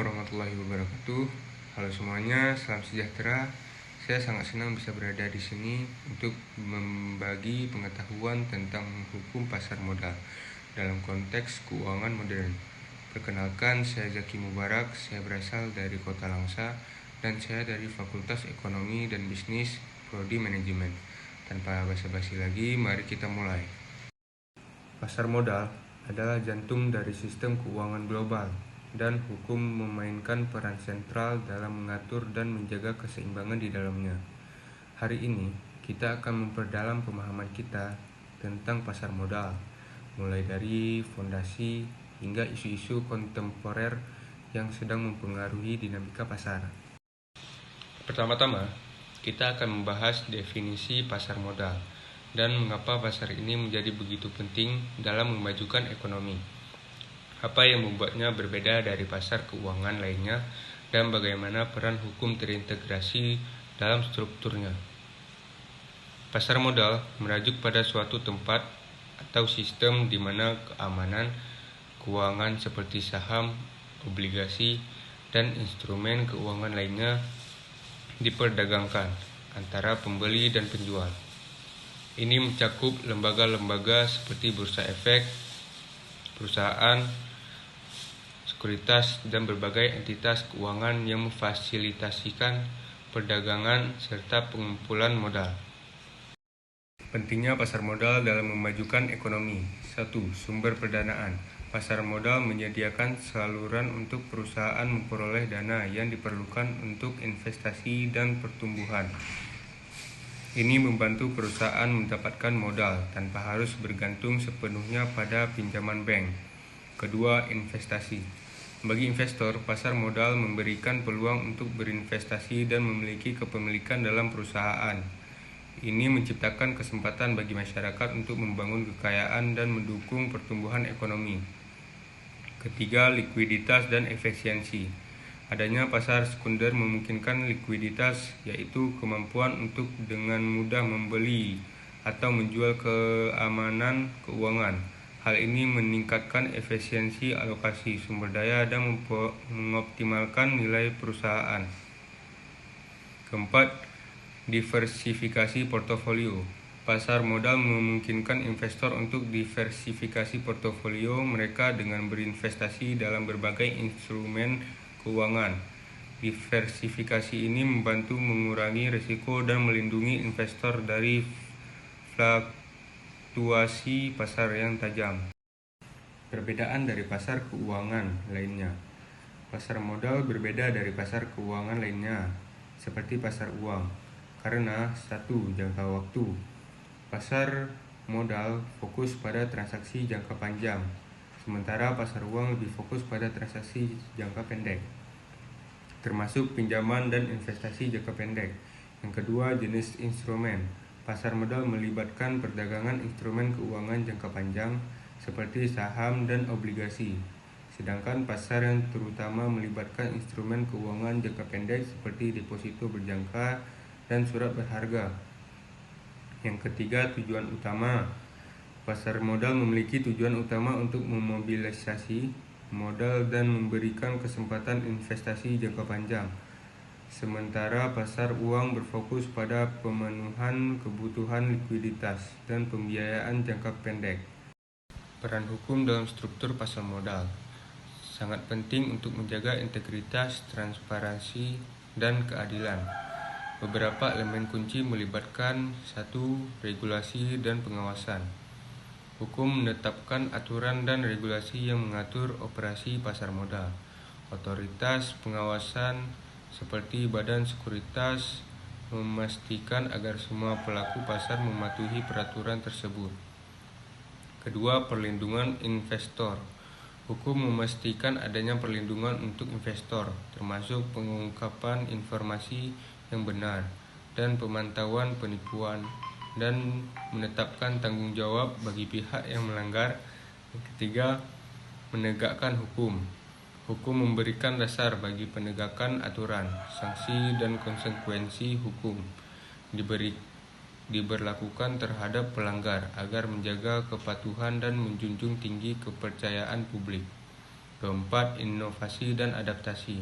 warahmatullahi wabarakatuh. Halo semuanya, salam sejahtera. Saya sangat senang bisa berada di sini untuk membagi pengetahuan tentang hukum pasar modal dalam konteks keuangan modern. Perkenalkan, saya Zaki Mubarak. Saya berasal dari Kota Langsa dan saya dari Fakultas Ekonomi dan Bisnis, Prodi Manajemen. Tanpa basa-basi lagi, mari kita mulai. Pasar modal adalah jantung dari sistem keuangan global, dan hukum memainkan peran sentral dalam mengatur dan menjaga keseimbangan di dalamnya. Hari ini, kita akan memperdalam pemahaman kita tentang pasar modal, mulai dari fondasi hingga isu-isu kontemporer yang sedang mempengaruhi dinamika pasar. Pertama-tama, kita akan membahas definisi pasar modal dan mengapa pasar ini menjadi begitu penting dalam memajukan ekonomi. Apa yang membuatnya berbeda dari pasar keuangan lainnya, dan bagaimana peran hukum terintegrasi dalam strukturnya. Pasar modal merujuk pada suatu tempat atau sistem di mana keamanan keuangan seperti saham, obligasi, dan instrumen keuangan lainnya diperdagangkan antara pembeli dan penjual. Ini mencakup lembaga-lembaga seperti bursa efek, perusahaan, sekuritas, dan berbagai entitas keuangan yang memfasilitasikan perdagangan serta pengumpulan modal. Pentingnya pasar modal dalam memajukan ekonomi. 1. Sumber pendanaan. Pasar modal menyediakan saluran untuk perusahaan memperoleh dana yang diperlukan untuk investasi dan pertumbuhan. Ini membantu perusahaan mendapatkan modal tanpa harus bergantung sepenuhnya pada pinjaman bank. Kedua, investasi. Bagi investor, pasar modal memberikan peluang untuk berinvestasi dan memiliki kepemilikan dalam perusahaan. Ini menciptakan kesempatan bagi masyarakat untuk membangun kekayaan dan mendukung pertumbuhan ekonomi. Ketiga, likuiditas dan efisiensi. Adanya pasar sekunder memungkinkan likuiditas, yaitu kemampuan untuk dengan mudah membeli atau menjual keamanan keuangan. Hal ini meningkatkan efisiensi alokasi sumber daya dan mengoptimalkan nilai perusahaan. Keempat, diversifikasi portofolio. Pasar modal memungkinkan investor untuk diversifikasi portofolio mereka dengan berinvestasi dalam berbagai instrumen keuangan. Diversifikasi ini membantu mengurangi risiko dan melindungi investor dari fluktuasi pasar yang tajam. Perbedaan dari pasar keuangan lainnya. Pasar modal berbeda dari pasar keuangan lainnya, seperti pasar uang, karena 1. Jangka waktu. Pasar modal fokus pada transaksi jangka panjang, sementara pasar uang lebih fokus pada transaksi jangka pendek, termasuk pinjaman dan investasi jangka pendek. Yang kedua, jenis instrumen. Pasar modal melibatkan perdagangan instrumen keuangan jangka panjang seperti saham dan obligasi, sedangkan pasar yang terutama melibatkan instrumen keuangan jangka pendek seperti deposito berjangka dan surat berharga. Yang ketiga, tujuan utama. Pasar modal memiliki tujuan utama untuk memobilisasi modal dan memberikan kesempatan investasi jangka panjang. Sementara pasar uang berfokus pada pemenuhan kebutuhan likuiditas dan pembiayaan jangka pendek. Peran hukum dalam struktur pasar modal sangat penting untuk menjaga integritas, transparansi, dan keadilan. Beberapa elemen kunci melibatkan 1. Regulasi dan pengawasan. Hukum menetapkan aturan dan regulasi yang mengatur operasi pasar modal. Otoritas pengawasan seperti Badan Sekuritas memastikan agar semua pelaku pasar mematuhi peraturan tersebut. Kedua, perlindungan investor. Hukum memastikan adanya perlindungan untuk investor, termasuk pengungkapan informasi yang benar dan pemantauan penipuan, dan menetapkan tanggung jawab bagi pihak yang melanggar. Ketiga, menegakkan hukum. Hukum memberikan dasar bagi penegakan aturan, sanksi, dan konsekuensi hukum diberlakukan terhadap pelanggar agar menjaga kepatuhan dan menjunjung tinggi kepercayaan publik. Keempat, inovasi dan adaptasi.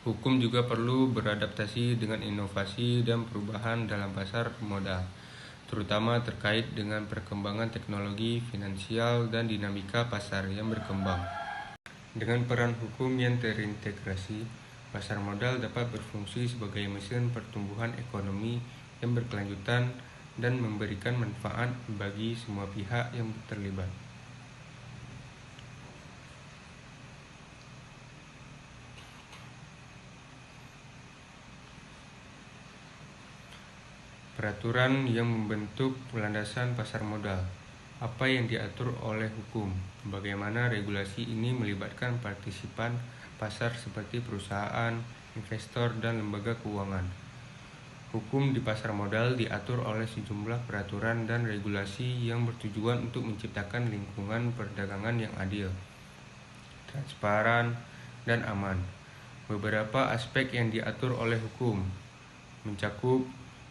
Hukum juga perlu beradaptasi dengan inovasi dan perubahan dalam pasar modal, terutama terkait dengan perkembangan teknologi, finansial, dan dinamika pasar yang berkembang. Dengan peran hukum yang terintegrasi, pasar modal dapat berfungsi sebagai mesin pertumbuhan ekonomi yang berkelanjutan dan memberikan manfaat bagi semua pihak yang terlibat. Peraturan yang membentuk landasan pasar modal. Apa yang diatur oleh hukum? Bagaimana regulasi ini melibatkan partisipan pasar seperti perusahaan, investor, dan lembaga keuangan? Hukum di pasar modal diatur oleh sejumlah peraturan dan regulasi yang bertujuan untuk menciptakan lingkungan perdagangan yang adil, transparan, dan aman. Beberapa aspek yang diatur oleh hukum mencakup: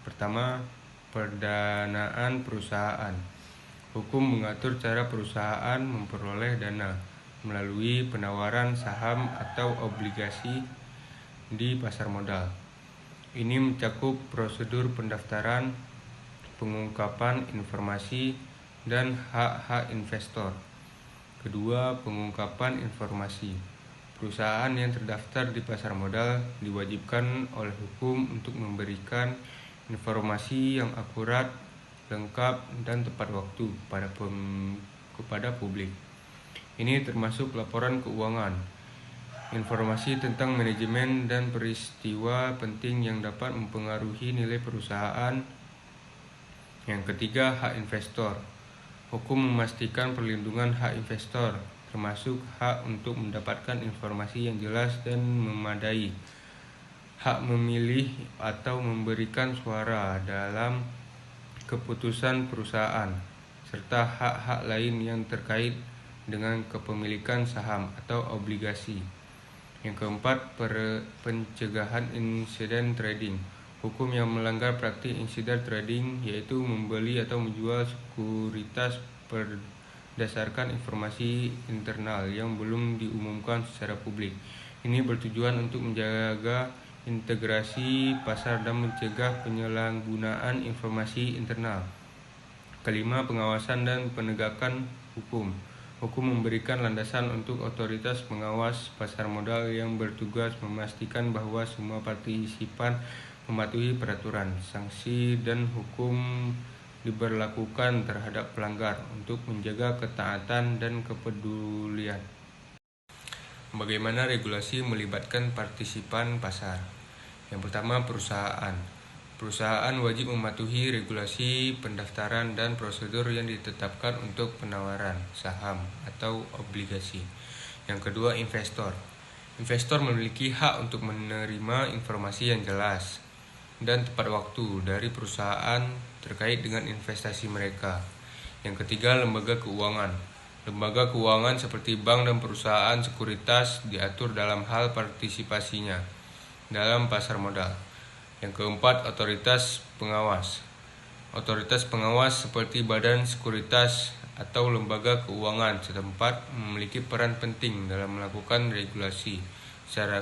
pertama, pendanaan perusahaan. Hukum mengatur cara perusahaan memperoleh dana melalui penawaran saham atau obligasi di pasar modal. Ini mencakup prosedur pendaftaran, pengungkapan informasi, dan hak-hak investor. Kedua, pengungkapan informasi. Perusahaan yang terdaftar di pasar modal diwajibkan oleh hukum untuk memberikan informasi yang akurat, lengkap, dan tepat waktu kepada publik. Ini termasuk laporan keuangan, informasi tentang manajemen dan peristiwa penting yang dapat mempengaruhi nilai perusahaan. Yang ketiga, hak investor. Hukum memastikan perlindungan hak investor, termasuk hak untuk mendapatkan informasi yang jelas dan memadai, hak memilih atau memberikan suara dalam keputusan perusahaan, serta hak-hak lain yang terkait dengan kepemilikan saham atau obligasi. Yang keempat, pencegahan insiden trading. Hukum yang melanggar praktik insiden trading, yaitu membeli atau menjual sekuritas berdasarkan informasi internal yang belum diumumkan secara publik. Ini bertujuan untuk menjaga integrasi pasar dan mencegah penyalahgunaan informasi internal. Kelima, pengawasan dan penegakan hukum. Hukum memberikan landasan untuk otoritas pengawas pasar modal yang bertugas memastikan bahwa semua partisipan mematuhi peraturan, sanksi, dan hukum diberlakukan terhadap pelanggar untuk menjaga ketaatan dan kepedulian. Bagaimana regulasi melibatkan partisipan pasar? Yang pertama, perusahaan. Perusahaan wajib mematuhi regulasi pendaftaran dan prosedur yang ditetapkan untuk penawaran saham atau obligasi. Yang kedua, investor. Investor memiliki hak untuk menerima informasi yang jelas dan tepat waktu dari perusahaan terkait dengan investasi mereka. Yang ketiga, lembaga keuangan. Lembaga keuangan seperti bank dan perusahaan sekuritas diatur dalam hal partisipasinya dalam pasar modal. Yang keempat, otoritas pengawas. Otoritas pengawas seperti badan sekuritas atau lembaga keuangan setempat memiliki peran penting dalam melakukan regulasi secara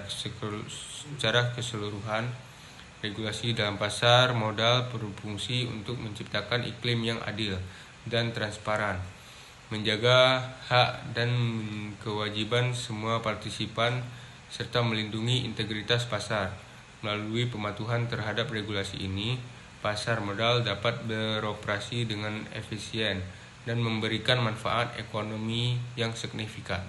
keseluruhan. Regulasi dalam pasar modal berfungsi untuk menciptakan iklim yang adil dan transparan, menjaga hak dan kewajiban semua partisipan, serta melindungi integritas pasar. Melalui pematuhan terhadap regulasi ini, pasar modal dapat beroperasi dengan efisien dan memberikan manfaat ekonomi yang signifikan.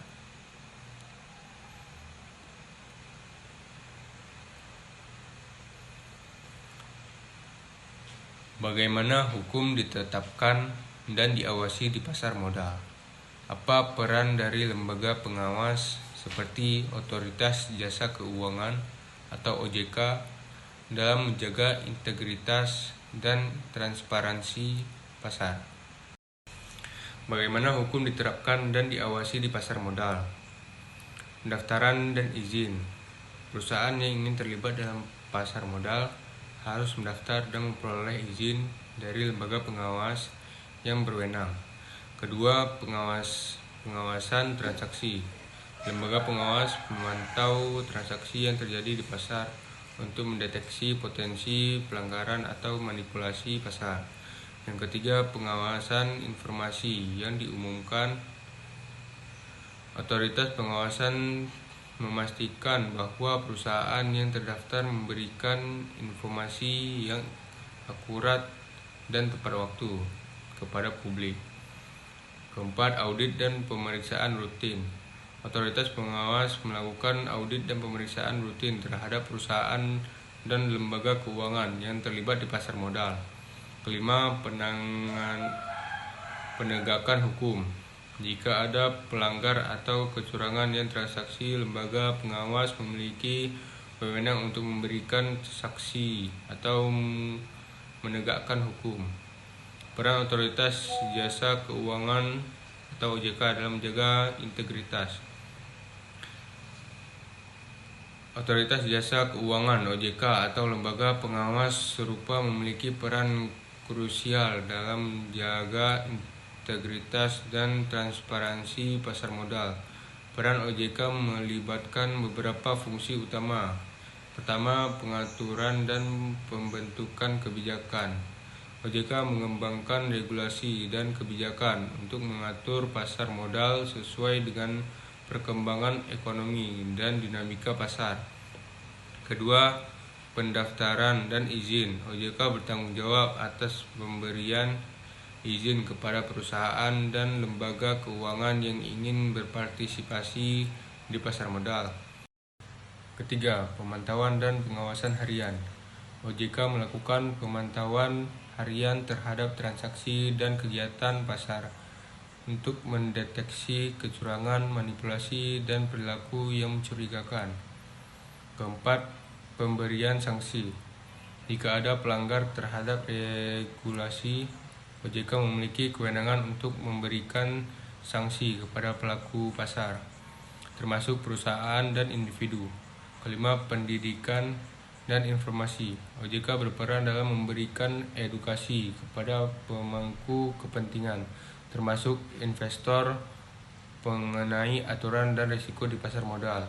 Bagaimana hukum ditetapkan dan diawasi di pasar modal? Apa peran dari lembaga pengawas seperti Otoritas Jasa Keuangan atau OJK dalam menjaga integritas dan transparansi pasar? Bagaimana hukum diterapkan dan diawasi di pasar modal? Pendaftaran dan izin. Perusahaan yang ingin terlibat dalam pasar modal harus mendaftar dan memperoleh izin dari lembaga pengawas yang berwenang. Kedua, pengawasan transaksi. Lembaga pengawas memantau transaksi yang terjadi di pasar untuk mendeteksi potensi pelanggaran atau manipulasi pasar. Yang ketiga, pengawasan informasi yang diumumkan. Otoritas pengawasan memastikan bahwa perusahaan yang terdaftar memberikan informasi yang akurat dan tepat waktu kepada publik. Keempat, audit dan pemeriksaan rutin. Otoritas pengawas melakukan audit dan pemeriksaan rutin terhadap perusahaan dan lembaga keuangan yang terlibat di pasar modal. Kelima, penegakan hukum. Jika ada pelanggar atau kecurangan yang transaksi, lembaga pengawas memiliki wewenang untuk memberikan sanksi atau menegakkan hukum. Peran Otoritas Jasa Keuangan atau OJK dalam menjaga integritas. Otoritas Jasa Keuangan (OJK) atau lembaga pengawas serupa memiliki peran krusial dalam menjaga integritas dan transparansi pasar modal. Peran OJK melibatkan beberapa fungsi utama. Pertama, pengaturan dan pembentukan kebijakan. OJK mengembangkan regulasi dan kebijakan untuk mengatur pasar modal sesuai dengan perkembangan ekonomi dan dinamika pasar. Kedua, pendaftaran dan izin. OJK bertanggung jawab atas pemberian izin kepada perusahaan dan lembaga keuangan yang ingin berpartisipasi di pasar modal. Ketiga, pemantauan dan pengawasan harian. OJK melakukan pemantauan harian terhadap transaksi dan kegiatan pasar untuk mendeteksi kecurangan, manipulasi, dan perilaku yang mencurigakan. Keempat, pemberian sanksi. Jika ada pelanggar terhadap regulasi, OJK memiliki kewenangan untuk memberikan sanksi kepada pelaku pasar, termasuk perusahaan dan individu. Kelima, pendidikan dan informasi. OJK berperan dalam memberikan edukasi kepada pemangku kepentingan, termasuk investor, mengenai aturan dan risiko di pasar modal.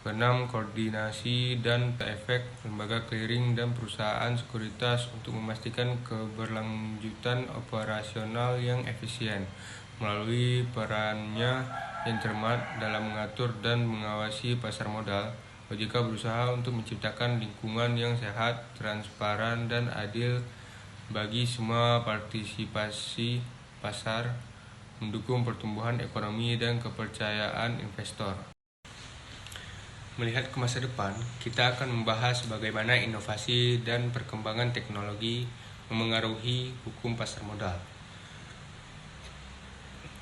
Keenam, koordinasi dan efek lembaga clearing dan perusahaan sekuritas untuk memastikan keberlanjutan operasional yang efisien. Melalui perannya yang cermat dalam mengatur dan mengawasi pasar modal, OJK berusaha untuk menciptakan lingkungan yang sehat, transparan, dan adil bagi semua partisipasi pasar, mendukung pertumbuhan ekonomi dan kepercayaan investor. Melihat ke masa depan, kita akan membahas bagaimana inovasi dan perkembangan teknologi memengaruhi hukum pasar modal,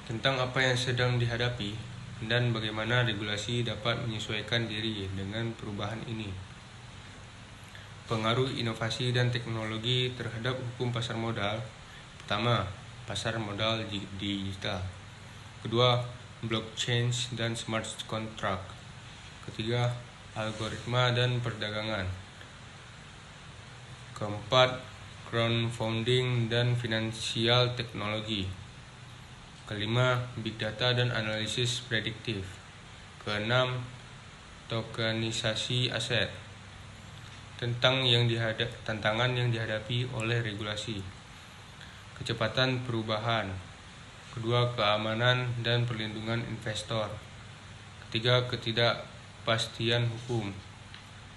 tentang apa yang sedang dihadapi, dan bagaimana regulasi dapat menyesuaikan diri dengan perubahan ini. Pengaruh inovasi dan teknologi terhadap hukum pasar modal. Pertama, pasar modal digital. Kedua, blockchain dan smart contract. Ketiga, algoritma dan perdagangan. Keempat, crowdfunding dan finansial teknologi. Kelima, big data dan analisis prediktif. Keenam, tokenisasi aset. Tantangan yang dihadapi oleh regulasi. Kecepatan perubahan. Kedua, keamanan dan perlindungan investor. Ketiga, ketidakpastian hukum.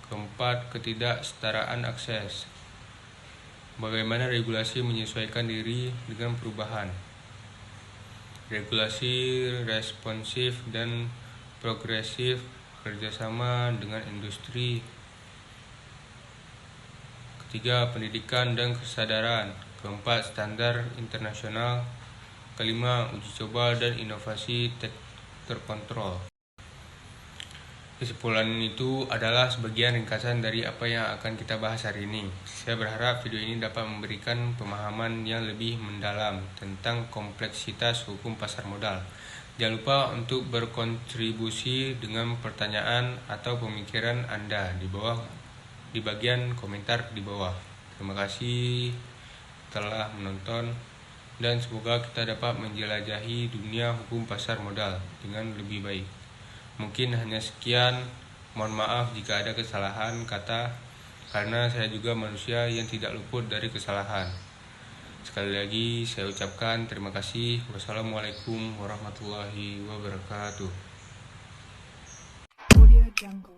Keempat, ketidaksetaraan akses. Bagaimana regulasi menyesuaikan diri dengan perubahan. Regulasi responsif dan progresif, kerjasama dengan industri. Ketiga, pendidikan dan kesadaran. Keempat, standar internasional. Kelima, uji coba dan inovasi terkontrol. Kesimpulan itu adalah sebagian ringkasan dari apa yang akan kita bahas hari ini. Saya berharap video ini dapat memberikan pemahaman yang lebih mendalam tentang kompleksitas hukum pasar modal. Jangan lupa untuk berkontribusi dengan pertanyaan atau pemikiran Anda di bagian komentar di bawah. Terima kasih telah menonton, dan semoga kita dapat menjelajahi dunia hukum pasar modal dengan lebih baik. Mungkin hanya sekian. Mohon maaf jika ada kesalahan kata, karena saya juga manusia yang tidak luput dari kesalahan. Sekali lagi saya ucapkan terima kasih. Wassalamualaikum warahmatullahi wabarakatuh. Audio Jungle.